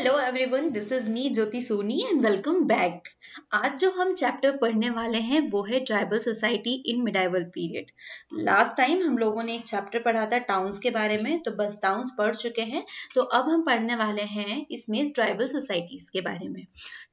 Hello everyone, this is me Jyoti Soni and welcome back. आज जो हम चैप्टर पढ़ने वाले हैं वो है tribal society in medieval period. Last time हम लोगों ने एक चैप्टर पढ़ा था टाउन्स के बारे में, तो बस टाउन्स पढ़ चुके हैं। तो अब हम पढ़ने वाले हैं इसमें ट्राइबल सोसाइटीज के बारे में।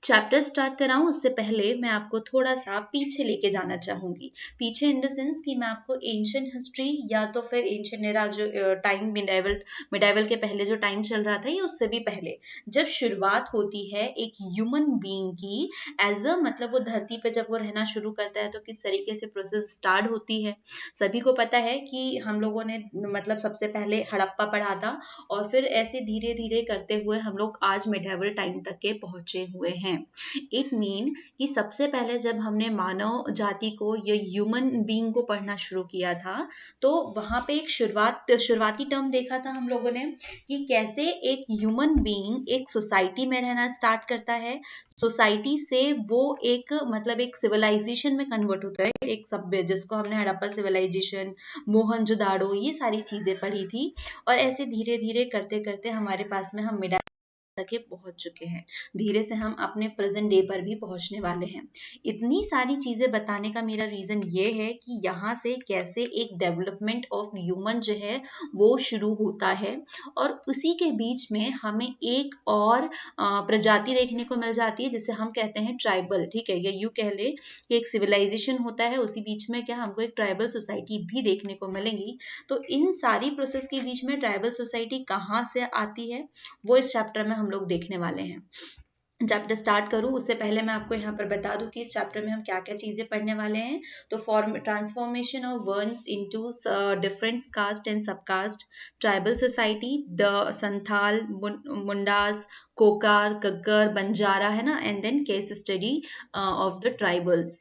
चैप्टर स्टार्ट कराऊं उससे पहले मैं आपको थोड़ा सा पीछे लेके जाना चाहूंगी। पीछे इन द सेंस कि मैं आपको एंशिएंट हिस्ट्री या तो फिर एंशिएंट एरा जो टाइम मिडाइवल के पहले जो टाइम चल रहा था या उससे भी पहले, जब शुरुआत होती है एक ह्यूमन बीइंग की एज अ मतलब वो धरती पे जब वो रहना शुरू करता है तो किस तरीके से प्रोसेस स्टार्ट होती है। सभी को पता है कि हम लोगों ने मतलब सबसे पहले हड़प्पा पढ़ा था और फिर ऐसे धीरे धीरे करते हुए हम लोग आज मिडाइवल टाइम तक के पहुंचे हुए हैं। इट मीन कि सबसे पहले जब हमने मानव जाति को या ह्यूमन बीइंग को पढ़ना शुरू किया था तो वहां पे एक शुरुआती टर्म देखा था हम लोगों ने कि कैसे एक ह्यूमन बीइंग एक सोसाइटी में रहना स्टार्ट करता है। सोसाइटी से वो एक मतलब एक सिविलाइजेशन में कन्वर्ट होता है, एक सभ्य, जिसको हमने हड़प्पा सिविलाइजेशन, मोहनजोदाड़ो, ये सारी चीजें पढ़ी थी। और ऐसे धीरे धीरे करते करते हमारे पास में हम मिडाइवल तक पहुंच चुके हैं। धीरे से हम अपने प्रेजेंट डे पर भी पहुंचने वाले हैं। इतनी सारी चीजें बताने का मेरा रीजन ये है कि यहाँ से कैसे एक डेवलपमेंट ऑफ ह्यूमन जो है वो शुरू होता है और उसी के बीच में हमें एक और प्रजाति देखने को मिल जाती है जिसे हम कहते हैं ट्राइबल। ठीक है, या यूं कह ले कि एक सिविलाइजेशन होता है, उसी बीच में क्या हमको एक ट्राइबल सोसाइटी भी देखने को मिलेंगी। तो इन सारी प्रोसेस के बीच में ट्राइबल सोसाइटी कहाँ से आती है वो इस चैप्टर में हम लोग देखने वाले हैं। चैप्टर स्टार्ट करूं उससे पहले मैं आपको यहाँ पर बता दूं कि इस चैप्टर में हम क्या क्या चीजें पढ़ने वाले हैं। तो transformation of words into different caste and subcaste, tribal society, the Santhal, Mundas, कोकार, कग्गर, बंजारा, है ना, and then case study of the tribals.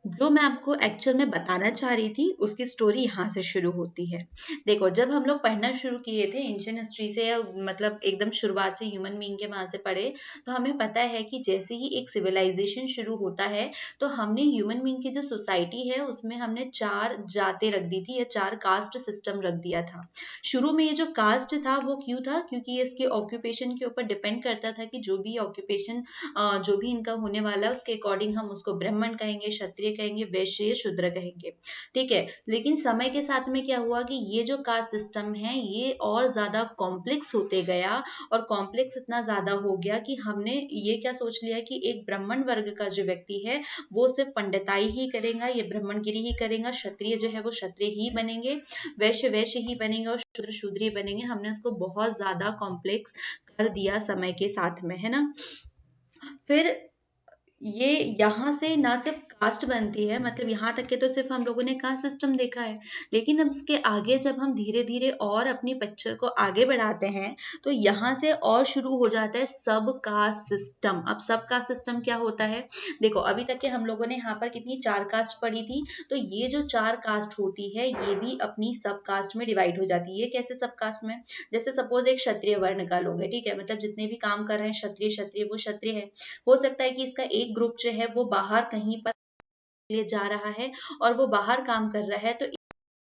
जो मैं आपको एक्चुअल में बताना चाह रही थी उसकी स्टोरी यहाँ से शुरू होती है। देखो, जब हम लोग पढ़ना शुरू किए थे एंशिएंट हिस्ट्री से, या मतलब एकदम शुरुआत से ह्यूमन बीइंग के वहां से पढ़े, तो हमें पता है कि जैसे ही एक सिविलाइजेशन शुरू होता है तो हमने ह्यूमन बीइंग की जो सोसाइटी है उसमें हमने 4 जातें रख दी थी या 4 कास्ट सिस्टम रख दिया था। शुरू में ये जो कास्ट था वो क्यों था? क्योंकि ये इसके ऑक्यूपेशन के ऊपर डिपेंड करता था कि जो भी ऑक्यूपेशन जो भी इनका होने वाला है उसके अकॉर्डिंग हम उसको ब्राह्मण कहेंगे, क्षत्रिय कहेंगे, वैश्य, शूद्र कहेंगे। ठीक है, लेकिन समय के साथ में क्या हुआ कि ये जो कास्ट सिस्टम है ये और ज्यादा कॉम्प्लेक्स होते गया और कॉम्प्लेक्स इतना ज्यादा हो गया कि हमने ये क्या सोच लिया कि एक ब्राह्मण वर्ग का जो व्यक्ति है वो सिर्फ पंडिताई ही करेगा, ये ब्राह्मणगिरी ही करेगा, क्षत्रिय जो है वो क्षत्रिय ही बनेंगे, वैश्य वैश्य ही बनेंगे और शूद्र शूद्र ही बनेंगे। हमने उसको बहुत ज्यादा कॉम्प्लेक्स कर दिया समय के साथ में, है ना। फिर ये यहाँ से ना सिर्फ कास्ट बनती है, मतलब यहाँ तक के तो सिर्फ हम लोगों ने कास्ट सिस्टम देखा है, लेकिन अब इसके आगे जब हम धीरे धीरे और अपनी पिक्चर को आगे बढ़ाते हैं तो यहाँ से और शुरू हो जाता है सब कास्ट सिस्टम। अब सब कास्ट सिस्टम क्या होता है? देखो, अभी तक के हम लोगों ने यहाँ पर कितनी 4 कास्ट पढ़ी थी, तो ये जो 4 कास्ट होती है ये भी अपनी सब कास्ट में डिवाइड हो जाती है। ये कैसे सब कास्ट में? जैसे सपोज एक क्षत्रिय वर्ण का लोग है, ठीक है, मतलब जितने भी काम कर रहे हैं क्षत्रिय क्षत्रिय वो क्षत्रिय है। हो सकता है कि इसका एक ग्रुप जो है वो बाहर कहीं पर लिए जा रहा है और वो बाहर काम कर रहा है, तो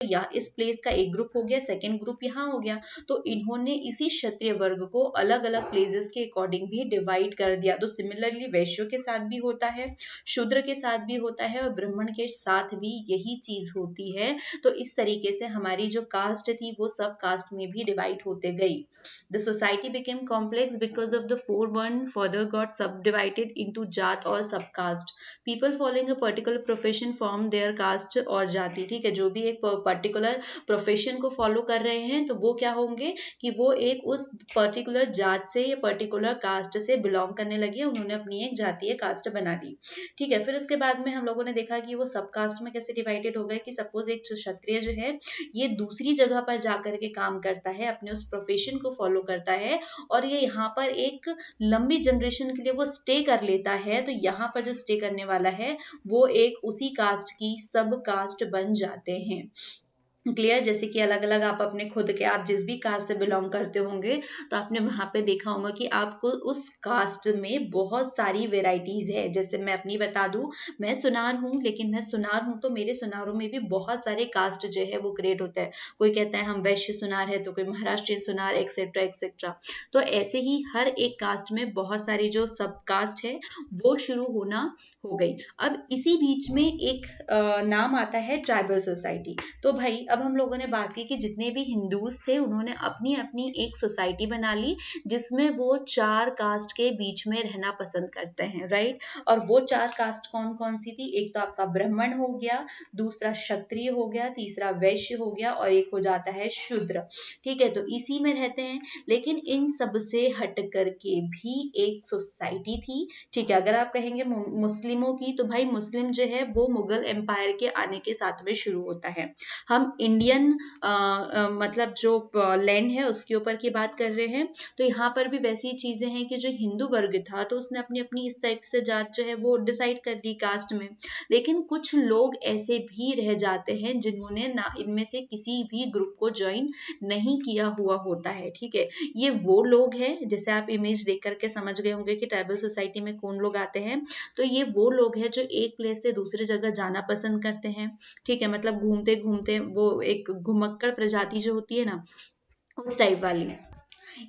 या इस प्लेस का एक ग्रुप हो गया, सेकंड ग्रुप यहाँ हो गया। तो इन्होंने इसी क्षत्रिय वर्ग को अलग अलग प्लेसेस के अकॉर्डिंग भी डिवाइड कर दिया। तो सिमिलरली वैश्यों के साथ भी होता है, शूद्र के साथ भी होता है और ब्राह्मण के साथ भी यही चीज होती है। तो इस तरीके से हमारी जो कास्ट थी वो सब कास्ट में भी डिवाइड होते गई। The society became complex because of the four one further got subdivided into जात और subcaste. People following a particular profession form their caste और जाति। ठीक है, जो भी एक पर्टिकुलर प्रोफेशन को फॉलो कर रहे हैं तो वो क्या होंगे कि वो एक उस पर्टिकुलर जात से या पर्टिकुलर कास्ट से बिलोंग करने लगे, उन्होंने अपनी एक जातीय कास्ट बना ली। ठीक है, फिर उसके बाद में हम लोगों ने देखा कि वो सब कास्ट में कैसे डिवाइडेड हो गए कि सपोज एक क्षत्रिय जो है ये दूसरी जगह पर जाकर के काम करता है, अपने उस प्रोफेशन को फॉलो करता है और ये यहाँ पर एक लंबी जनरेशन के लिए वो स्टे कर लेता है। तो यहाँ पर जो स्टे करने वाला है वो एक उसी कास्ट की सब कास्ट बन जाते हैं। क्लियर। जैसे कि अलग अलग आप अपने खुद के, आप जिस भी कास्ट से बिलोंग करते होंगे तो आपने वहां पे देखा होगा कि आपको उस कास्ट में बहुत सारी वेराइटीज है। जैसे मैं अपनी बता दूं, मैं सुनार हूँ, लेकिन मैं सुनार हूँ तो मेरे सुनारों में भी बहुत सारे कास्ट जो है वो क्रिएट होता है। कोई कहता है हम वैश्य सुनार है, तो कोई महाराष्ट्रियन सुनार, एक्सेट्रा एक्सेट्रा। तो ऐसे ही हर एक कास्ट में बहुत सारी जो सब कास्ट है वो शुरू होना हो गई। अब इसी बीच में एक नाम आता है ट्राइबल सोसाइटी। तो भाई अब हम लोगों ने बात की कि जितने भी हिंदूज थे उन्होंने अपनी अपनी एक सोसाइटी बना ली जिसमें वो 4 कास्ट के बीच में रहना पसंद करते हैं, राइट। और वो 4 कास्ट कौन कौन सी थी? एक तो आपका ब्राह्मण हो गया, दूसरा क्षत्रिय हो गया, तीसरा वैश्य हो गया, और एक हो जाता है शूद्र। ठीक है, तो इसी में रहते हैं। लेकिन इन सब से हट करके भी एक सोसाइटी थी। ठीक है, अगर आप कहेंगे मुस्लिमों की, तो भाई मुस्लिम जो है वो मुगल एम्पायर के आने के साथ में शुरू होता है। हम इंडियन मतलब जो लैंड है उसके ऊपर की बात कर रहे हैं। तो यहाँ पर भी वैसी चीजें हैं कि जो हिंदू वर्ग था तो उसने अपनी अपनी इस टाइप से जात जो है वो डिसाइड कर ली कास्ट में। लेकिन कुछ लोग ऐसे भी रह जाते हैं जिन्होंने ना इनमें से किसी भी ग्रुप को ज्वाइन नहीं किया हुआ होता है। ठीक है, ये वो लोग हैं, जैसे आप इमेज देख करके समझ गए होंगे कि ट्राइबल सोसाइटी में कौन लोग आते हैं। तो ये वो लोग हैं जो एक प्लेस से दूसरी जगह जाना पसंद करते हैं। ठीक है, मतलब घूमते घूमते वो एक घुमक्कड़ प्रजाति जो होती है ना, उस टाइप वाली।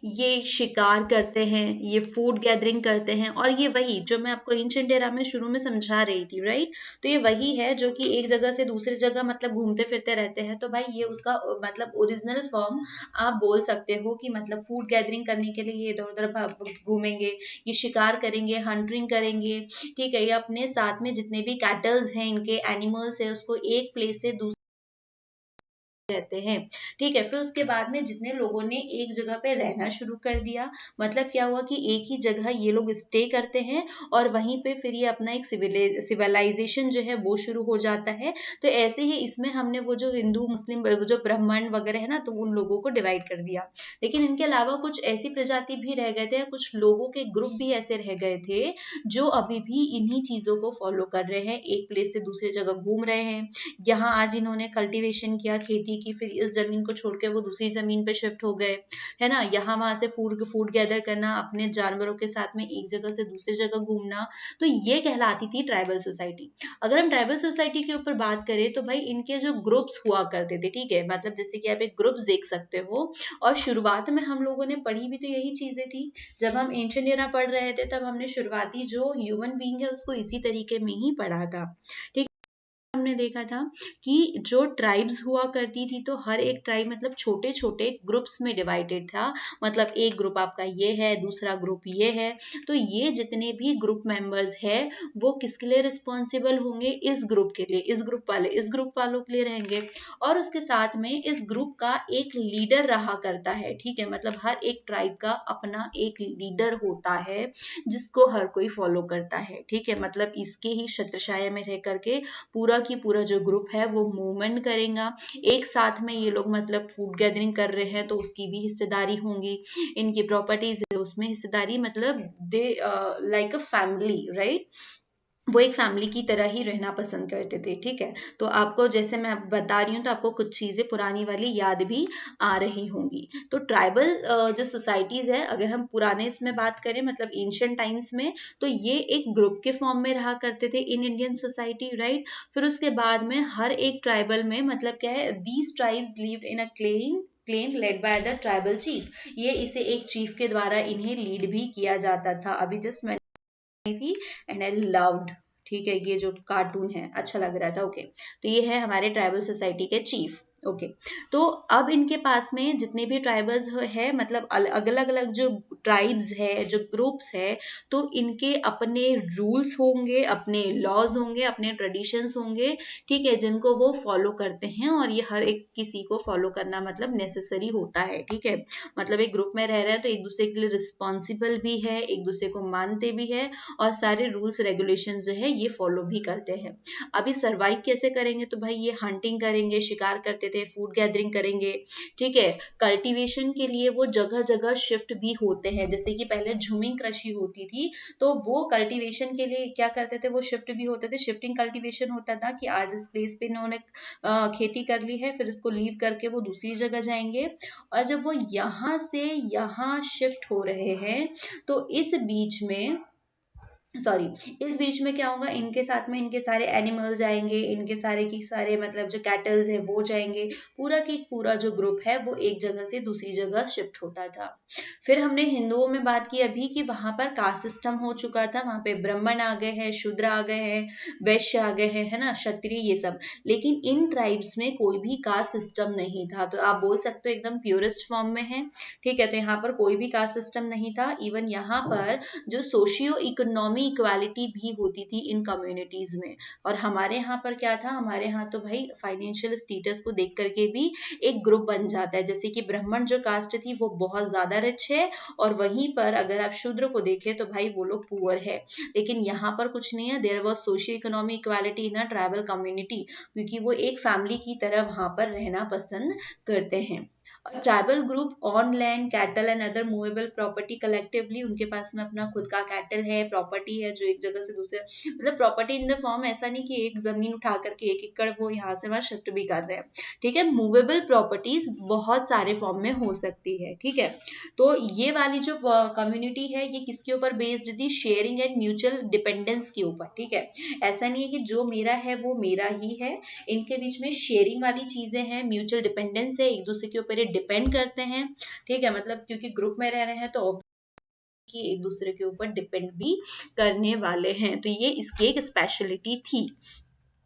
ये शिकार करते हैं, ये फूड गैदरिंग करते हैं, और ये वही जो मैं आपको एंशिएंट एरा में शुरू में समझा रही थी, राइट। तो ये वही है जो कि एक जगह से दूसरी जगह मतलब घूमते फिरते रहते हैं। तो भाई ये उसका मतलब ओरिजिनल फॉर्म आप बोल सकते हो कि मतलब फूड गैदरिंग करने के लिए ये इधर उधर घूमेंगे, ये शिकार करेंगे, हंटिंग करेंगे। ठीक है, ये अपने साथ में जितने भी कैटल्स हैं, इनके एनिमल्स है, उसको एक प्लेस से दूसरे रहते हैं। ठीक है, फिर उसके बाद में जितने लोगों ने एक जगह पे रहना शुरू कर दिया, मतलब क्या हुआ कि एक ही जगह ये लोग स्टे करते हैं और वहीं पे फिर ये अपना एक सिविलाइजेशन जो है वो शुरू हो जाता है। तो ऐसे ही इसमें हमने वो जो हिंदू मुस्लिम जो ब्राह्मण वगैरह है ना, तो उन लोगों को डिवाइड कर दिया। लेकिन इनके अलावा कुछ ऐसी प्रजाति भी रह गए थे, कुछ लोगों के ग्रुप भी ऐसे रह गए थे जो अभी भी इन्हीं चीजों को फॉलो कर रहे हैं, एक प्लेस से दूसरी जगह घूम रहे हैं। यहाँ आज इन्होंने कल्टीवेशन किया, खेती की, फिर इस जमीन को छोड़ के वो दूसरी जमीन पे शिफ्ट हो गए, है ना। यहाँ वहां से फूड गैदर करना, अपने जानवरों के साथ में एक जगह से दूसरी जगह घूमना, तो ये कहलाती थी ट्राइबल सोसाइटी। अगर हम ट्राइबल सोसाइटी के ऊपर बात करें तो भाई इनके जो ग्रुप्स हुआ करते थे, ठीक है, मतलब जैसे कि आप एक ग्रुप्स देख सकते हो। और शुरुआत में हम लोगों ने पढ़ी भी तो यही चीजें थी। जब हम एंशिएंट एरा पढ़ रहे थे तब हमने शुरुआती जो ह्यूमन बीइंग है उसको इसी तरीके में ही पढ़ा था। ठीक, हमने देखा था कि जो ट्राइब्स हुआ करती थी तो हर एक ट्राइब मतलब छोटे छोटे ग्रुप्स में डिवाइडेड था। मतलब एक ग्रुप आपका ये है, दूसरा ग्रुप ये है। तो ये जितने भी ग्रुप मेंबर्स है वो किसके लिए रिस्पॉन्सिबल होंगे? इस ग्रुप के लिए, इस ग्रुप वाले इस ग्रुप वालों के लिए रहेंगे। और उसके साथ में इस ग्रुप का एक लीडर रहा करता है। ठीक है, मतलब हर एक ट्राइब का अपना एक लीडर होता है जिसको हर कोई फॉलो करता है। ठीक है, मतलब इसके ही छत्रछाया में रह करके पूरा की पूरा जो ग्रुप है वो मूवमेंट करेगा। एक साथ में ये लोग मतलब फूड गैदरिंग कर रहे हैं तो उसकी भी हिस्सेदारी होंगी, इनकी प्रॉपर्टीज है उसमें हिस्सेदारी, मतलब they like a family, right. वो एक फैमिली की तरह ही रहना पसंद करते थे। ठीक है, तो आपको जैसे मैं बता रही हूँ तो आपको कुछ चीजें पुरानी वाली याद भी आ रही होंगी। तो ट्राइबल जो सोसाइटीज है, अगर हम पुराने इसमें बात करें मतलब एंशिएंट टाइम्स में, तो ये एक ग्रुप के फॉर्म में रहा करते थे इन इंडियन सोसाइटी, राइट। फिर उसके बाद में हर एक ट्राइबल में मतलब क्या है, these tribes lived in a clan led by the tribal chief. ये इसे एक चीफ के द्वारा इन्हें लीड भी किया जाता था। अभी जस्ट थी एंड आई लव्ड। ठीक है, ये जो कार्टून है अच्छा लग रहा था। ओके, तो ये है हमारे ट्राइबल सोसाइटी के चीफ। ओके, तो अब इनके पास में जितने भी ट्राइबल्स है मतलब अलग अलग जो ट्राइब्स है, जो ग्रुप्स है, तो इनके अपने रूल्स होंगे, अपने लॉज होंगे, अपने ट्रेडिशंस होंगे। ठीक है, जिनको वो फॉलो करते हैं और ये हर एक किसी को फॉलो करना मतलब नेसेसरी होता है। ठीक है, मतलब एक ग्रुप में रह रहे हैं तो एक दूसरे के लिए रिस्पॉन्सिबल भी है, एक दूसरे को मानते भी है और सारे रूल्स रेगुलेशंस जो है ये फॉलो भी करते हैं। अभी सरवाइव कैसे करेंगे? तो भाई ये हंटिंग करेंगे, शिकार करते थे, थे, फूड गैदरिंग करेंगे, ठीक है। कल्टीवेशन के लिए वो जगह जगह शिफ्ट भी होते हैं, जैसे कि पहले झूमिंग कृषि होती थी तो वो कल्टीवेशन के लिए क्या करते थे, वो शिफ्ट भी होते थे। शिफ्टिंग कल्टीवेशन होता था कि आज इस प्लेस पे इन्होंने खेती कर ली है, फिर इसको लीव करके वो दूसरी जगह जाएंगे, और जब वो यहाँ से यहाँ शिफ्ट हो रहे हैं तो इस बीच में क्या होगा, इनके साथ में इनके सारे एनिमल जाएंगे, इनके सारे की सारे मतलब जो कैटल्स है वो जाएंगे, पूरा की पूरा जो ग्रुप है वो एक जगह से दूसरी जगह शिफ्ट होता था। फिर हमने हिंदुओं में बात की अभी कि वहां पर कास्ट सिस्टम हो चुका था, वहां पे ब्राह्मण आ गए हैं, शूद्र आ गए हैं, वैश्य आ गए हैं, है ना, क्षत्रिय, ये सब। लेकिन इन ट्राइब्स में कोई भी कास्ट सिस्टम नहीं था, तो आप बोल सकते हो एकदम प्योरेस्ट फॉर्म में है, ठीक है। तो यहाँ पर कोई भी कास्ट सिस्टम नहीं था। इवन यहाँ पर जो सोशियो इकोनॉमी इक्वालिटी भी होती थी इन कम्युनिटीज में। और हमारे यहाँ पर क्या था, हमारे यहाँ तो भाई फाइनेंशियल स्टेटस को देख करके भी एक ग्रुप बन जाता है, जैसे कि ब्राह्मण जो कास्ट थी वो बहुत ज्यादा रिच है, और वहीं पर अगर आप शूद्र को देखें तो भाई वो लोग पुअर है। लेकिन यहाँ पर कुछ नहीं है, there was socio economy equality in a tribal community, क्योंकि वो एक फैमिली की तरह वहां पर रहना पसंद करते हैं। और tribal group on land cattle and other movable property collectively, उनके पास में अपना खुद का कैटल है, प्रॉपर्टी है, जो एक जगह से दूसरे, मतलब प्रॉपर्टी इन द फॉर्म ऐसा नहीं कि एक जमीन उठा करके एक एकड़ वो यहाँ से वहां शिफ्ट भी कर रहे हैं, ठीक है। मूवेबल प्रॉपर्टीज बहुत सारे फॉर्म में हो सकती है, ठीक है। तो ये वाली जो कम्युनिटी है ये किसके ऊपर बेस्ड थी, शेयरिंग एंड म्यूचुअल डिपेंडेंस के ऊपर, ठीक है। ऐसा नहीं है कि जो मेरा है वो मेरा ही है, इनके बीच में शेयरिंग वाली चीजें हैं, म्यूचुअल डिपेंडेंस है, एक दूसरे के ऊपर डिपेंड करते हैं, ठीक है। मतलब क्योंकि ग्रुप में रह रहे हैं तो कि एक दूसरे के ऊपर डिपेंड भी करने वाले हैं, तो ये इसकी एक स्पेशलिटी थी,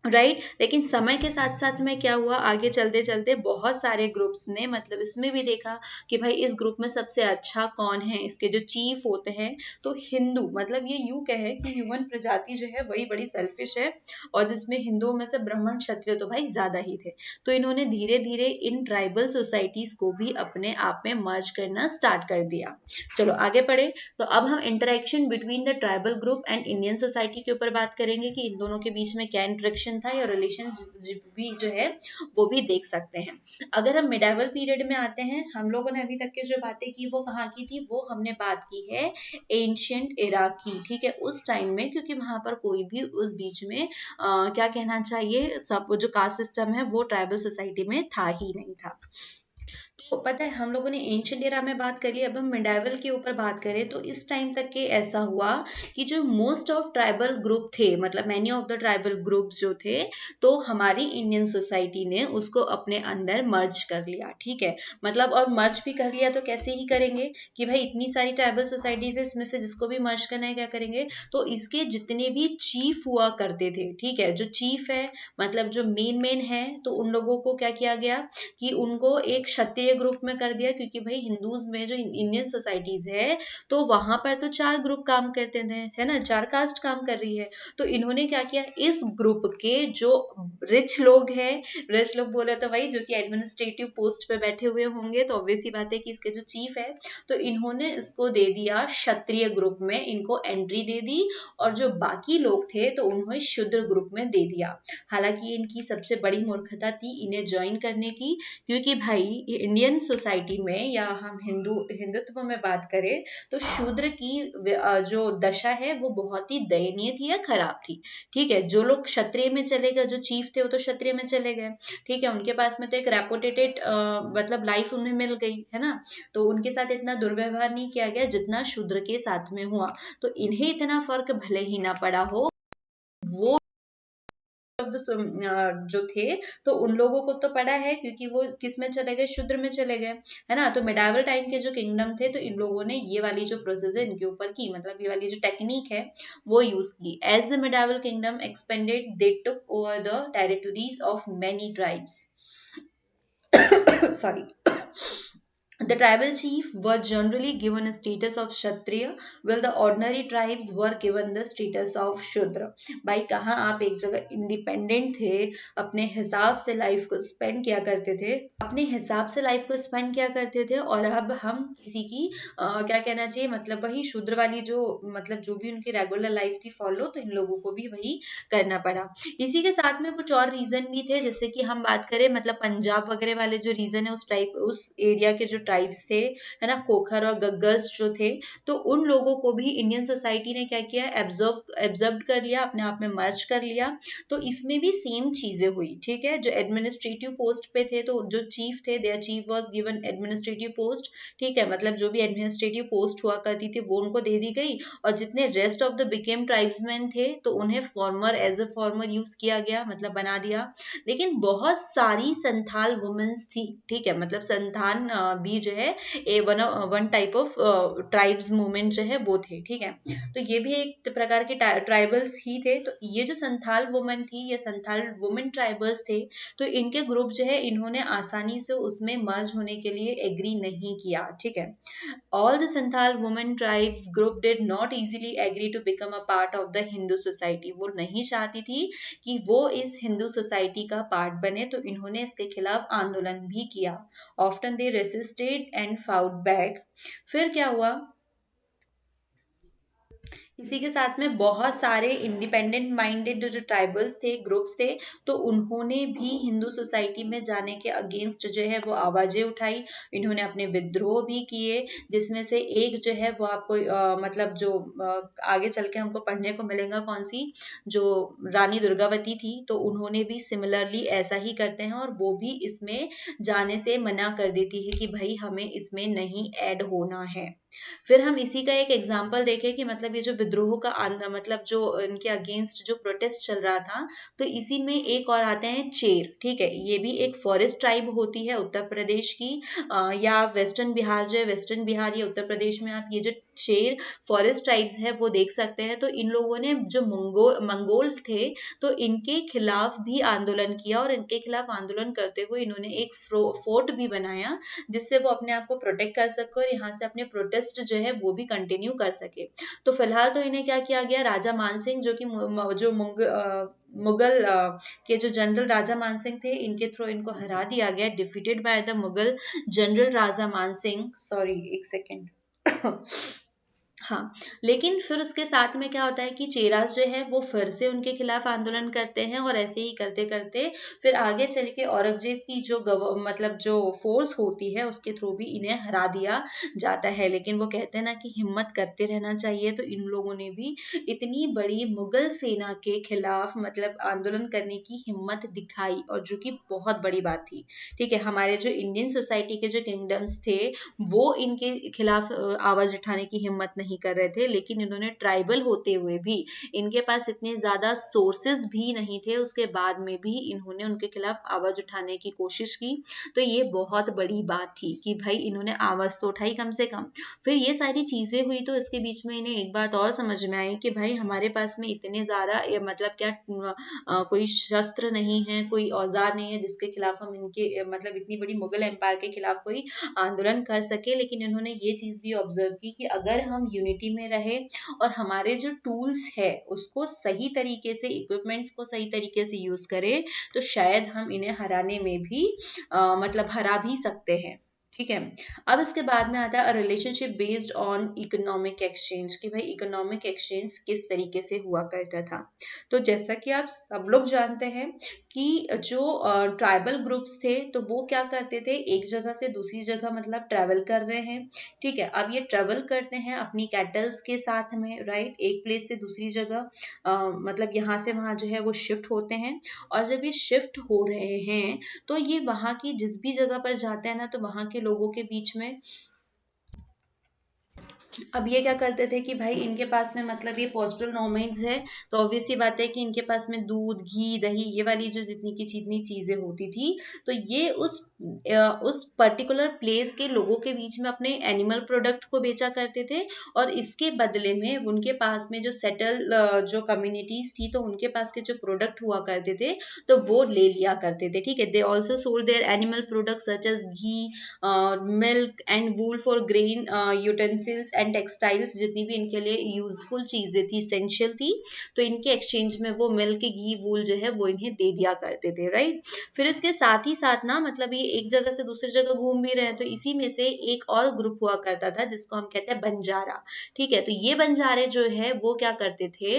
राइट। लेकिन समय के साथ साथ में क्या हुआ, आगे चलते चलते बहुत सारे ग्रुप्स ने मतलब इसमें भी देखा कि भाई इस ग्रुप में सबसे अच्छा कौन है, इसके जो चीफ होते हैं तो हिंदू, मतलब ये यूं कहे कि ह्यूमन प्रजाति जो है वही बड़ी सेल्फिश है, और जिसमें हिंदुओं में से ब्राह्मण क्षत्रिय तो भाई ज्यादा ही थे। तो इन्होंने धीरे धीरे इन ट्राइबल सोसाइटीज को भी अपने आप में मर्ज करना स्टार्ट कर दिया। चलो आगे पढ़े। तो अब हम interaction between the tribal group and Indian society के ऊपर बात करेंगे कि इन दोनों के बीच में क्या इंटरेक्शन था, या रिलेशनशिप भी जो है वो भी देख सकते हैं। अगर हम मिडाइवल पीरियड में आते हैं, हम लोगों ने अभी तक के जो बातें की वो कहाँ की थी, वो हमने बात की है एंशिएंट एरा की, ठीक है, उस टाइम में, क्योंकि वहां पर कोई भी उस बीच में क्या कहना चाहिए, सब जो कास्ट सिस्टम है वो ट्राइबल सोसाइटी में था ही नहीं था। तो पता है हम लोगों ने एंशिएंट एरा में बात करी, अब हम मिडाइवल के ऊपर बात करें तो इस टाइम तक के ऐसा हुआ कि जो मोस्ट ऑफ ट्राइबल ग्रुप थे, मतलब many of the tribal groups जो थे, तो हमारी इंडियन सोसाइटी ने उसको अपने अंदर मर्ज कर लिया, ठीक है। मतलब और मर्ज भी कर लिया तो कैसे ही करेंगे कि भाई इतनी सारी ट्राइबल सोसाइटीज है, इसमें से जिसको भी मर्ज करना है क्या करेंगे, तो इसके जितने भी चीफ हुआ करते थे, ठीक है, जो चीफ है मतलब जो मेन है, तो उन लोगों को क्या किया गया कि उनको एक क्षत्रिय ग्रुप में कर दिया, क्योंकि भाई हिंदूज में जो इंडियन सोसाइटीज है तो वहां पर तो 4 ग्रुप काम करते थे, है ना, 4 कास्ट काम कर रही है। तो इन्होंने क्या किया, इस ग्रुप के जो रिच लोग हैं, रिच लोग बोले तो भाई जो कि एडमिनिस्ट्रेटिव पोस्ट पे बैठे हुए होंगे, तो ऑब्वियस ही बात है कि इसके जो चीफ है, तो इन्होंने इसको दे दिया क्षत्रिय ग्रुप में, इनको एंट्री दे दी, और जो बाकी लोग थे तो उन्हें शूद्र ग्रुप में दे दिया। हालांकि इनकी सबसे बड़ी मूर्खता थी इन्हें ज्वाइन करने की, क्योंकि भाई इंडियन सोसाइटी में या हम हिंदुत्व में बात करें तो शूद्र की जो दशा है वो बहुत ही दयनीय थी या खराब थी, ठीक है। जो लोग क्षत्रिय में चले गए, जो चीफ थे वो तो क्षत्रिय में चले गए, ठीक है, उनके पास में तो एक रेपुटेटेड मतलब लाइफ उन्हें मिल गई, है ना, तो उनके साथ इतना दुर्व्यवहार नहीं किया गया जितना शूद्र के साथ में हुआ। तो इन्हें इतना फर्क भले ही ना पड़ा हो, वो जो थे तो उन लोगों को तो पड़ा है, क्योंकि वो किस में चले गए, शूद्र में चले गए, है ना। तो मिडाइवल टाइम के जो किंगडम थे तो इन लोगों ने ये वाली जो प्रोसेस है इनके ऊपर की, मतलब ये वाली जो टेक्निक है वो यूज की। As the medieval kingdom expanded they took over the territories of many tribes sorry The tribal chief were generally given a status of Kshatriya, while the ordinary tribes were given the status of Shudra. भाई कहाँ आप एक जगह independent थे, अपने हिसाब से life को स्पेंड किया करते थे, अपने हिसाब से लाइफ को स्पेंड किया करते थे, और अब हम किसी की क्या कहना चाहिए, मतलब वही शूद्र वाली जो मतलब जो भी उनकी रेगुलर लाइफ थी फॉलो, तो इन लोगों को भी वही करना पड़ा। इसी के साथ में कुछ और रीजन भी थे, जैसे कि हम बात करें मतलब पंजाब वगैरह वाले जो रीजन है उस एरिया के जो ट्राइब्स थे, है ना, खोखर और गग्गर्स जो थे, तो उन लोगों को भी इंडियन सोसाइटी ने क्या किया, एब्जॉर्ब कर लिया, अपने आप में मर्ज कर लिया। तो इसमें भी सेम चीजें हुई, ठीक है। जो एडमिनिस्ट्रेटिव पोस्ट पे थे, तो जो चीफ थे, their chief was given administrative post, ठीक है, मतलब जो भी एडमिनिस्ट्रेटिव पोस्ट हुआ करती थी वो उनको दे दी गई, और जितने rest of the became tribesman थे तो उन्हें farmer as a farmer use किया गया, मतलब बना दिया। लेकिन बहुत सारी संथाल वुमेन्स थी, ठीक है, मतलब संथान भी जो है one type of tribes movement जो है वो थे, ठीक है। तो ये भी एक प्रकार के ट्राइबल्स ही थे। तो ये जो संथाल वुमेन थी, ये संथाल वुमेन ट्राइबल्स थे, तो इनके ग्रुप जो है इन्होंने आसानी से उसमें मर्ज होने के लिए एग्री नहीं किया, ठीक है। All the Santhal women tribes group did not easily agree to become a part of the Hindu society. वो नहीं चाहती थी कि वो इस हिंदू सोसाइटी का पार्ट बने, तो इन्होंने इसके खिलाफ आंदोलन भी किया। Often they resisted and fought back. फिर क्या हुआ, इसी के साथ में बहुत सारे इंडिपेंडेंट माइंडेड जो ट्राइबल्स थे, ग्रुप्स थे, तो उन्होंने भी हिंदू सोसाइटी में जाने के अगेंस्ट जो है वो आवाजें उठाई, इन्होंने अपने विद्रोह भी किए, जिसमें से एक जो है वो आपको मतलब जो आगे चल के हमको पढ़ने को मिलेगा, कौन सी, जो रानी दुर्गावती थी, तो उन्होंने भी सिमिलरली ऐसा ही करते हैं, और वो भी इसमें जाने से मना कर देती है कि भाई हमें इसमें नहीं ऐड होना है। फिर हम इसी का एक एग्जाम्पल देखें कि मतलब ये जो विद्रोह का मतलब जो इनके अगेंस्ट जो प्रोटेस्ट चल रहा था, तो इसी में एक और आते हैं चेर, ठीक है। ये भी एक फॉरेस्ट ट्राइब होती है उत्तर प्रदेश की, या वेस्टर्न बिहार, जो है वेस्टर्न बिहार या उत्तर प्रदेश में आप ये जो चेर फॉरेस्ट ट्राइब्स है वो देख सकते हैं। तो इन लोगों ने जो मंगोल थे, तो इनके खिलाफ भी आंदोलन किया, और इनके खिलाफ आंदोलन करते हुए इन्होंने एक फोर्ट भी बनाया, जिससे वो अपने आप को प्रोटेक्ट कर सके और यहाँ से अपने प्रोटेस्ट जो है वो भी कंटिन्यू कर सके। तो फिलहाल तो इन्हें क्या किया गया, राजा मानसिंह जो कि जो मुगल के जो जनरल राजा मानसिंह थे, इनके थ्रू इनको हरा दिया गया, defeated by the Mughal general Raja Mansingh, sorry एक सेकेंड हाँ। लेकिन फिर उसके साथ में क्या होता है कि चेरास जो है वो फिर से उनके खिलाफ आंदोलन करते हैं, और ऐसे ही करते करते फिर आगे चल के औरंगजेब की जो मतलब जो फोर्स होती है उसके थ्रू भी इन्हें हरा दिया जाता है। लेकिन वो कहते हैं ना कि हिम्मत करते रहना चाहिए, तो इन लोगों ने भी इतनी बड़ी मुगल सेना के खिलाफ मतलब आंदोलन करने की हिम्मत दिखाई, और जो कि बहुत बड़ी बात थी, ठीक है। हमारे जो इंडियन सोसाइटी के जो किंगडम्स थे वो इनके खिलाफ आवाज उठाने की हिम्मत नहीं कर रहे थे, लेकिन इन्होंने ट्राइबल होते हुए भी, इनके पास इतने ज्यादा सोर्सेस भी नहीं थे, उसके बाद में भी इन्होंने उनके खिलाफ आवाज उठाने की कोशिश की। तो ये बहुत बड़ी बात थी कि भाई इन्होंने आवाज तो उठाई कम से कम। फिर ये सारी चीजें हुई, तो इसके बीच में इन्हें एक बात और समझ में आई कि भाई हमारे पास में इतने ज्यादा मतलब क्या कोई शस्त्र नहीं है, कोई औजार नहीं है जिसके खिलाफ हम इनके मतलब इतनी बड़ी मुगल एम्पायर के खिलाफ कोई आंदोलन कर सके। लेकिन इन्होंने ये चीज भी ऑब्जर्व की कि अगर हम यूनिटी में रहे और हमारे जो टूल्स है उसको सही तरीके से, इक्विपमेंट्स को सही तरीके से यूज करें, तो शायद हम इन्हें हराने में भी मतलब हरा भी सकते हैं, ठीक है। अब इसके बाद में आता है relationship based on economic exchange, कि भाई इकोनॉमिक एक्सचेंज किस तरीके से हुआ करता था। तो जैसा कि आप सब लोग जानते हैं कि जो ट्राइबल ग्रुप्स थे, तो वो क्या करते थे, एक जगह से दूसरी जगह मतलब ट्रैवल कर रहे हैं, ठीक है। अब ये ट्रैवल करते हैं अपनी कैटल्स के साथ में, राइट, एक प्लेस से दूसरी जगह मतलब यहाँ से वहाँ जो है वो शिफ्ट होते हैं। और जब ये शिफ्ट हो रहे हैं, तो ये वहाँ की जिस भी जगह पर जाते हैं ना, तो वहाँ के लोगों के बीच में अब ये क्या करते थे कि भाई इनके पास में मतलब ये पोस्टल नॉमेड्स है, तो ऑब्वियस सी बात है कि इनके पास में दूध घी दही ये वाली जो जितनी चीजें होती थी, तो ये उस पर्टिकुलर प्लेस के लोगों के बीच में अपने एनिमल प्रोडक्ट को बेचा करते थे, और इसके बदले में उनके पास में जो सेटल जो कम्युनिटीज थी, तो उनके पास के जो प्रोडक्ट हुआ करते थे तो वो ले लिया करते थे। ठीक है, they also sold their animal product such as ghee, milk and wool for grain utensils and textiles, जितनी भी इनके लिए यूजफुल चीजें थी, इसेंशियल थी, तो इनके एक्सचेंज में वो मिल्क घी वूल जो है वो इन्हें दे दिया करते थे। राइट, फिर इसके साथ ही साथ ना मतलब ये एक जगह से दूसरी जगह घूम भी रहे हैं, तो इसी में से एक और ग्रुप हुआ करता था जिसको हम कहते हैं बंजारा। ठीक है, तो ये बंजारे जो है वो क्या करते थे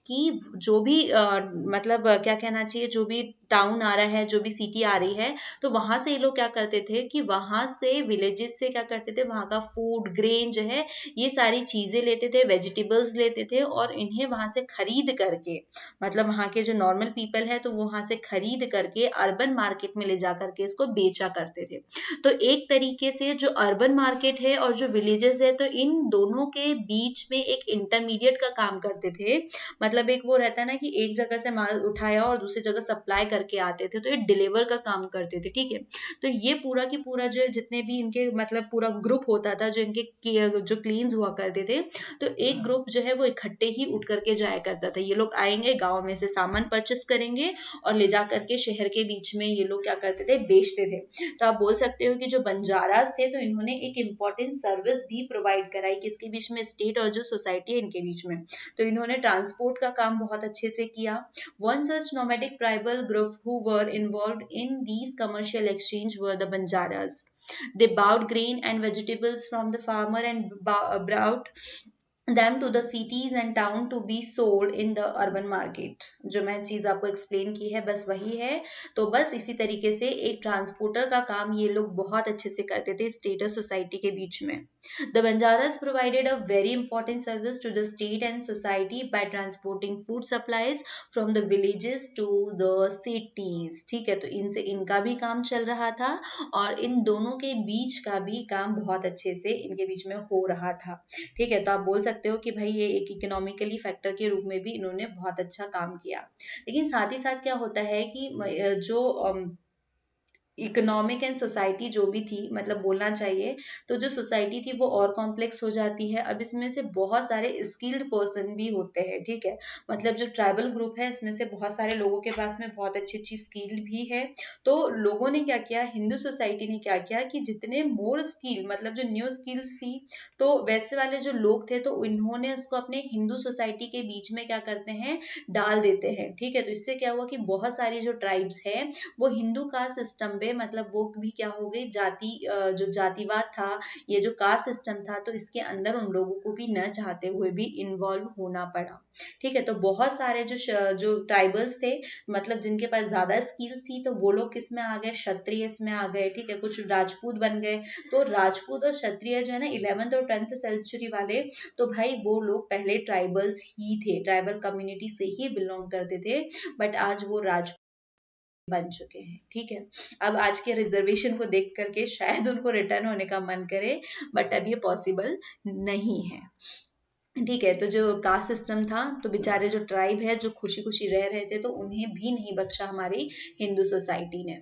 कि जो भी मतलब क्या कहना चाहिए, जो भी टाउन आ रहा है, जो भी सिटी आ रही है, तो वहां से ये लोग क्या करते थे कि वहां से विलेजेस से क्या करते थे, वहां का फूड ग्रेन जो है ये सारी चीजें लेते थे, वेजिटेबल्स लेते थे, और इन्हें वहां से खरीद करके, मतलब वहां के जो नॉर्मल पीपल है तो वो वहां से खरीद करके अर्बन मार्केट में ले जा करके इसको बेचा करते थे। तो एक तरीके से जो अर्बन मार्केट है और जो विलेजेस है, तो इन दोनों के बीच में एक इंटरमीडिएट का काम करते थे। मतलब एक वो रहता है ना कि एक जगह से माल उठाया और दूसरी जगह सप्लाई करके आते थे, तो ये डिलीवर का काम करते थे। ठीक है, तो ये पूरा की पूरा जो जितने भी इनके मतलब पूरा ग्रुप होता था, जो इनके जो क्लीन्स हुआ करते थे, तो एक ग्रुप जो है वो इकट्ठे ही उठ करके जाया करता था। ये लोग आएंगे गांव में से सामान परचेस करेंगे और ले जा करके शहर के बीच में ये लोग क्या करते थे, बेचते थे। तो आप बोल सकते हो कि जो बंजारास थे, तो इन्होंने एक इम्पोर्टेंट सर्विस भी प्रोवाइड कराई किसके बीच में, स्टेट और जो सोसाइटी है इनके बीच में। तो इन्होंने ट्रांसपोर्ट का काम बहुत अच्छे से किया। One such nomadic tribal group who were involved in these commercial exchange were the Banjaras. They bought grain and vegetables from the farmer and brought them to the cities and town to be sold in the urban market। जो मैं चीज आपको explain की है बस वही है। तो बस इसी तरीके से एक ट्रांसपोर्टर का काम ये लोग बहुत अच्छे से करते थे स्टेट और सोसाइटी के बीच में। The Banjaras provided a very important service to the state and society by transporting food supplies from the villages to the cities। ठीक है, तो इनसे इनका भी काम चल रहा था और इन दोनों के बीच का भी काम बहुत अच्छे से इनके बीच में हो रहा था। ठीक है, तो आप बोल सकते हो कि भाई ये एक इकोनॉमिकली फैक्टर के रूप में भी इन्होंने बहुत अच्छा काम किया। लेकिन साथ ही साथ क्या होता है कि जो इकोनॉमिक एंड सोसाइटी जो भी थी, मतलब बोलना चाहिए तो जो सोसाइटी थी वो और कॉम्प्लेक्स हो जाती है। अब इसमें से बहुत सारे स्किल्ड पर्सन भी होते हैं। ठीक है, मतलब जो ट्राइबल ग्रुप है इसमें से बहुत सारे लोगों के पास में बहुत अच्छी अच्छी स्किल भी है। तो लोगों ने क्या किया, हिंदू सोसाइटी ने क्या किया कि जितने मोर स्किल मतलब जो न्यू स्किल्स थी, तो वैसे वाले जो लोग थे तो इन्होंने उसको अपने हिंदू सोसाइटी के बीच में क्या करते हैं, डाल देते हैं। ठीक है, तो इससे क्या हुआ कि बहुत सारी जो ट्राइब्स है वो हिंदू कास्ट सिस्टम पे, मतलब वो भी क्या हो गई, जो जातिवाद था, ये जो कास्ट सिस्टम था, तो इसके अंदर उन लोगों को भी न चाहते हुए भी इन्वॉल्व होना पड़ा। ठीक है, तो बहुत सारे जो ट्राइबल्स थे, मतलब जिनके पास ज्यादा स्किल्स थी, तो वो लोग किस में आ गए, क्षत्रिय में आ गए। ठीक है, कुछ राजपूत बन गए। तो राजपूत और क्षत्रिय जो है ना 11th और 10th सेंचुरी वाले, तो भाई वो लोग पहले ट्राइबल्स ही थे, ट्राइबल कम्युनिटी से ही बिलोंग करते थे, बट आज वो राज बन चुके हैं। ठीक है, अब आज के रिजर्वेशन को देख करके शायद उनको रिटर्न होने का मन करे, बट अब ये पॉसिबल नहीं है। ठीक है, तो जो कास्ट सिस्टम था, तो बेचारे जो ट्राइब है जो खुशी खुशी रह रहे थे, तो उन्हें भी नहीं बख्शा हमारी हिंदू सोसाइटी ने।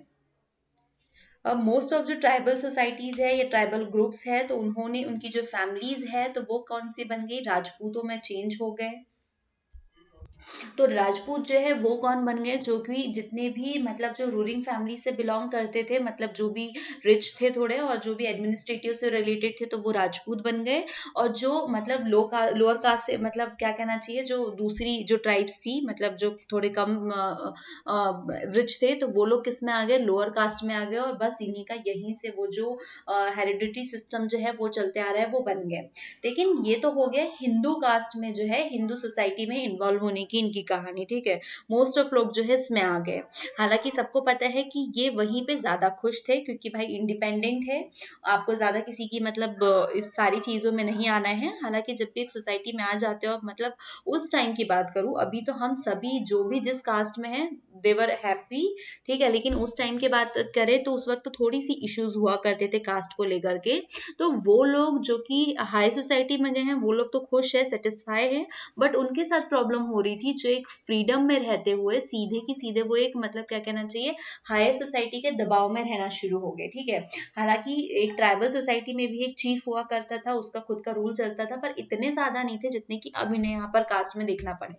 अब मोस्ट ऑफ जो ट्राइबल सोसाइटीज है या ट्राइबल ग्रुप्स है, तो उन्होंने उनकी जो फैमिलीज है तो वो कौन सी बन गई, राजपूतों में चेंज हो गए। तो राजपूत जो है वो कौन बन गए, जो कि जितने भी मतलब जो रूलिंग फैमिली से बिलोंग करते थे, मतलब जो भी रिच थे थोड़े और जो भी एडमिनिस्ट्रेटिव से रिलेटेड थे, तो वो राजपूत बन गए। और जो मतलब लोअर कास्ट से, मतलब क्या कहना चाहिए, जो दूसरी जो ट्राइब्स थी, मतलब जो थोड़े कम रिच थे, तो वो लोग किस में आ गए, लोअर कास्ट में आ गए। और बस इन्हीं का यहीं से वो जो हेरिडिटरी सिस्टम जो है वो चलते आ रहा है, वो बन गए। लेकिन ये तो हो गया हिंदू कास्ट में जो है, हिंदू सोसाइटी में इन्वॉल्व होने की इनकी कहानी। ठीक है, मोस्ट ऑफ लोग जो है इसमें आ गए। हालांकि सबको पता है कि ये वहीं पे ज्यादा खुश थे, क्योंकि भाई इंडिपेंडेंट है, आपको ज्यादा किसी की मतलब इस सारी चीजों में नहीं आना है। हालांकि जब भी एक सोसाइटी में आ जाते हो, मतलब उस टाइम की बात करूं, अभी तो हम सभी जो भी जिस कास्ट में है दे वर हैप्पी, ठीक है। लेकिन उस टाइम की बात करें तो उस वक्त थोड़ी सी इश्यूज हुआ करते थे कास्ट को लेकर के। तो वो लोग जो कि हाई सोसाइटी में गए हैं वो लोग तो खुश है, सेटिस्फाई है, बट उनके साथ प्रॉब्लम हो रही थी जो एक फ्रीडम में रहते हुए सीधे की सीधे वो एक मतलब क्या कहना चाहिए हायर सोसाइटी के दबाव में रहना शुरू हो गए, ठीक है। हालांकि एक ट्राइबल सोसाइटी में भी एक चीफ हुआ करता था, उसका खुद का रूल चलता था, पर इतने ज्यादा नहीं थे जितने कि अब इन्हें यहाँ पर कास्ट में देखना पड़े।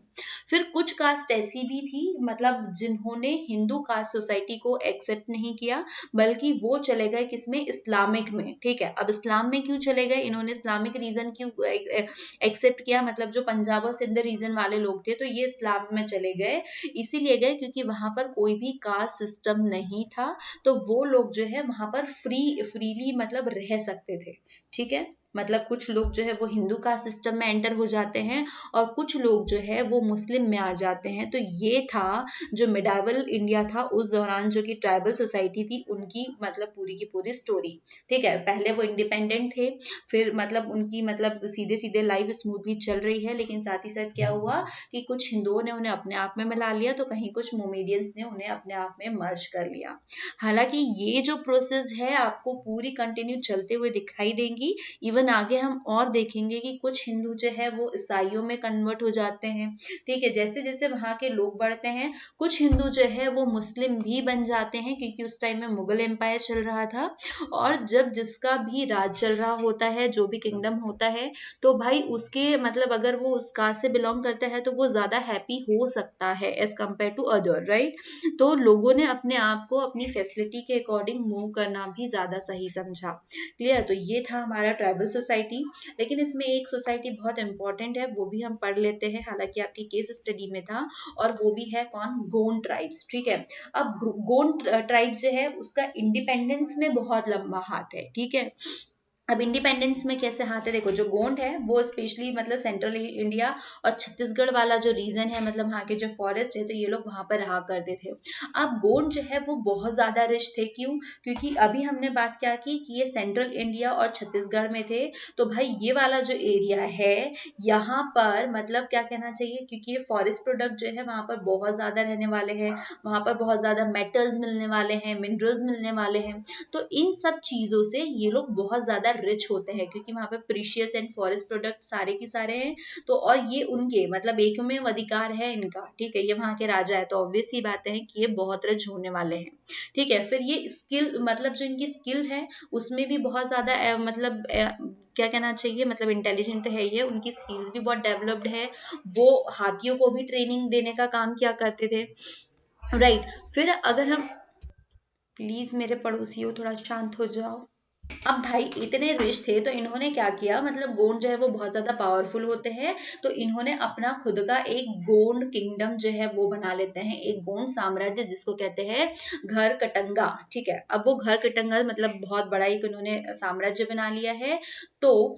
फिर कुछ कास्ट ऐसी भी थी मतलब जिन्होंने हिंदू कास्ट सोसाइटी को एक्सेप्ट नहीं किया, बल्कि वो चले गए किसमें, इस्लामिक में, ठीक है। अब इस्लाम में क्यों चले गए इन्होंने, इस्लामिक रीजन क्यों एक्सेप्ट किया, मतलब जो पंजाब और सिंध रीजन वाले लोग थे तो ये इस्लाम में चले गए, इसीलिए गए क्योंकि वहां पर कोई भी कास्ट सिस्टम नहीं था, तो वो लोग जो है वहां पर फ्रीली मतलब रह सकते थे, ठीक है। मतलब कुछ लोग जो है वो हिंदू का सिस्टम में एंटर हो जाते हैं और कुछ लोग जो है वो मुस्लिम में आ जाते हैं। तो ये था जो मिडाइवल इंडिया था उस दौरान, जो कि ट्राइबल सोसाइटी थी, उनकी मतलब पूरी की पूरी स्टोरी, ठीक है। पहले वो इंडिपेंडेंट थे, फिर मतलब उनकी मतलब सीधे सीधे लाइफ स्मूथली चल रही है, लेकिन साथ ही साथ क्या हुआ कि कुछ हिंदुओं ने उन्हें अपने आप में मिला लिया, तो कहीं कुछ मोमेडियंस ने उन्हें अपने आप में मर्ज कर लिया। हालांकि ये जो प्रोसेस है आपको पूरी कंटिन्यू चलते हुए दिखाई देंगी। इवन आगे हम और देखेंगे कि कुछ हिंदू जो है वो ईसाइयों में कन्वर्ट हो जाते हैं, ठीक है। जैसे जैसे वहां के लोग बढ़ते हैं कुछ हिंदू जो है वो मुस्लिम भी बन जाते हैं, क्योंकि उस टाइम में मुगल एम्पायर चल रहा था, और जब जिसका भी राज चल रहा होता है, जो भी किंगडम होता है, तो भाई उसके मतलब अगर वो उस कास्ट से बिलोंग करता है तो वो ज्यादा हैप्पी हो सकता है as compare to other, right. तो लोगों ने अपने आप को अपनी फैसिलिटी के अकॉर्डिंग मूव करना भी ज्यादा सही समझा। क्लियर। तो ये था हमारा ट्राइबल सोसाइटी। लेकिन इसमें एक सोसाइटी बहुत इंपॉर्टेंट है, वो भी हम पढ़ लेते हैं, हालांकि आपकी केस स्टडी में था, और वो भी है कौन, गोंड ट्राइब्स, ठीक है। अब गोंड ट्राइब जो है उसका इंडिपेंडेंस में बहुत लंबा हाथ है, ठीक है। अब इंडिपेंडेंस में कैसे हाथ है, देखो जो गोंड है वो स्पेशली मतलब सेंट्रल इंडिया और छत्तीसगढ़ वाला जो रीजन है, मतलब वहाँ के जो फॉरेस्ट है, तो ये लोग वहां पर रहा करते थे। अब गोंड जो है वो बहुत ज्यादा रिच थे, क्यों, क्योंकि अभी हमने बात क्या की कि ये सेंट्रल इंडिया और छत्तीसगढ़ में थे, तो भाई ये वाला जो एरिया है यहाँ पर मतलब क्या कहना चाहिए, क्योंकि ये फॉरेस्ट प्रोडक्ट जो है वहां पर बहुत ज्यादा रहने वाले हैं, वहां पर बहुत ज्यादा मेटल्स मिलने वाले हैं, मिनरल्स मिलने वाले हैं, तो इन सब चीजों से ये लोग बहुत ज्यादा रिच होते हैं, क्योंकि वहां पे प्रीशियस एंड फॉरेस्ट प्रोडक्ट सारे की सारे हैं। तो और ये उनके मतलब एकमेव अधिकार है इनका, ठीक है। ये वहां के राजा है, तो ऑब्वियस ही बात है कि ये बहुत रिच होने वाले हैं, ठीक है। फिर ये स्किल मतलब जो इनकी स्किल है उसमें भी बहुत ज्यादा मतलब क्या कहना चाहिए, मतलब इंटेलिजेंट है ये, उनकी स्किल्स भी बहुत डेवलप्ड है। वो हाथियों को भी ट्रेनिंग देने का काम किया करते थे, राइट। फिर अगर हम, प्लीज मेरे पड़ोसियों थोड़ा शांत हो जाओ। अब भाई इतने रिच थे तो इन्होंने क्या किया, मतलब गोंड जो है वो बहुत ज्यादा पावरफुल होते हैं, तो इन्होंने अपना खुद का एक गोंड किंगडम जो है वो बना लेते हैं, एक गोंड साम्राज्य जिसको कहते हैं घर कटंगा, ठीक है। अब वो घर कटंगा मतलब बहुत बड़ा एक उन्होंने साम्राज्य बना लिया है। तो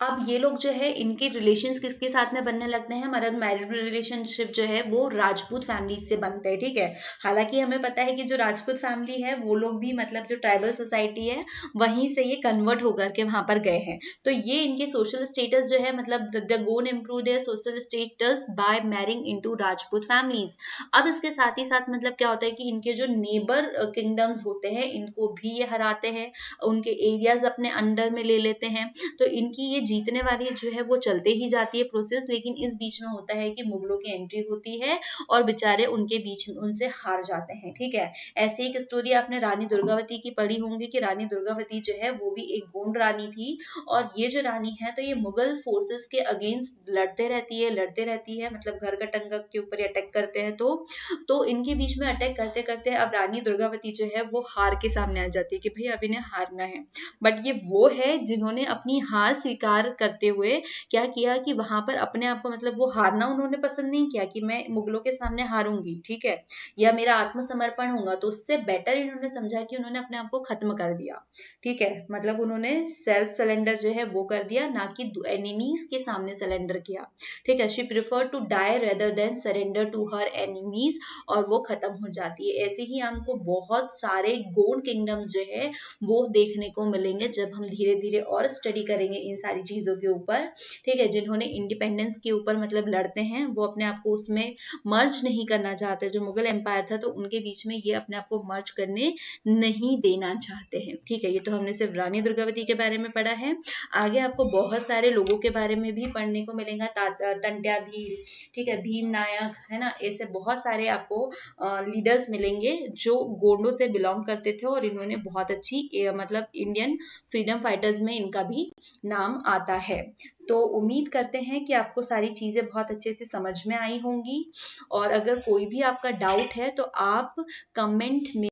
अब ये लोग जो है इनके रिलेशंस किसके साथ में बनने लगते हैं, हमारा मैरिड रिलेशनशिप जो है वो राजपूत फैमिली से बनते हैं, ठीक है। हालांकि हमें पता है कि जो राजपूत फैमिली है वो लोग भी मतलब जो ट्राइबल सोसाइटी है वहीं से ये कन्वर्ट होकर के वहां पर गए हैं, तो ये इनके सोशल स्टेटस जो है मतलब the gone improve their social status by marrying into Rajput families. अब इसके साथ ही साथ मतलब क्या होता है कि इनके जो नेबर किंगडम्स होते हैं इनको भी ये हराते हैं, उनके एरियाज अपने अंडर में ले लेते हैं, तो इनकी ये जीतने वाली जो है वो चलते ही जाती है प्रोसेस। लेकिन इस बीच में होता है कि मुगलों की एंट्री होती है और बेचारे उनके बीच में उनसे हार जाते हैं, ठीक है। ऐसे एक स्टोरी आपने रानी दुर्गावती की पढ़ी होंगी कि रानी दुर्गावती जो है वो भी एक गोंड रानी थी, और ये जो रानी है तो ये मुगल फोर्सेस के अगेंस्ट लड़ते रहती है, मतलब घर कटंगा के ऊपर अटैक करते हैं, तो इनके बीच में अटैक करते करते अब रानी दुर्गावती जो है वो हार के सामने आ जाती है कि भाई अब इन्हें हारना है। बट ये वो है जिन्होंने अपनी हार स्वीकार करते हुए क्या किया कि वहां पर अपने आप को मतलब वो हारना उन्होंने पसंद नहीं किया कि मैं मुगलों के सामने हारूंगी, ठीक है, या मेरा आत्मसमर्पण होगा, तो उससे बेटर इन्होंने समझा कि उन्होंने अपने आप को खत्म कर दिया, ठीक है। मतलब उन्होंने सेल्फ सरेंडर जो है वो कर दिया, ना कि एनिमीज के सामने सरेंडर किया, ठीक है। She prefer to die rather than surrender to her enemies, और वो खत्म हो जाती है। ऐसे ही हमको बहुत सारे गोंड किंगडम्स जो है वो देखने को मिलेंगे जब हम धीरे धीरे और स्टडी करेंगे इन सारी चीजों के ऊपर, ठीक है। जिन्होंने इंडिपेंडेंस के ऊपर मतलब लड़ते हैं, वो अपने आप को उसमें मर्ज नहीं करना चाहते। जो मुगल एम्पायर था तो उनके बीच में ये अपने आप को मर्ज करने नहीं देना चाहते हैं, ठीक है। ये तो हमने सिर्फ रानी दुर्गावती के बारे में पढ़ा है। आगे आपको बहुत सारे लोगों के बारे में भी पढ़ने को मिलेगा, टंट्या भील, ठीक है, भीम नायक, है ना। ऐसे बहुत सारे आपको लीडर्स मिलेंगे जो गोंडों से बिलोंग करते थे, और इन्होंने बहुत अच्छी मतलब इंडियन फ्रीडम फाइटर्स में इनका भी नाम आता है। तो उम्मीद करते हैं कि आपको सारी चीजें बहुत अच्छे से समझ में आई होंगी, और अगर कोई भी आपका डाउट है तो आप कमेंट में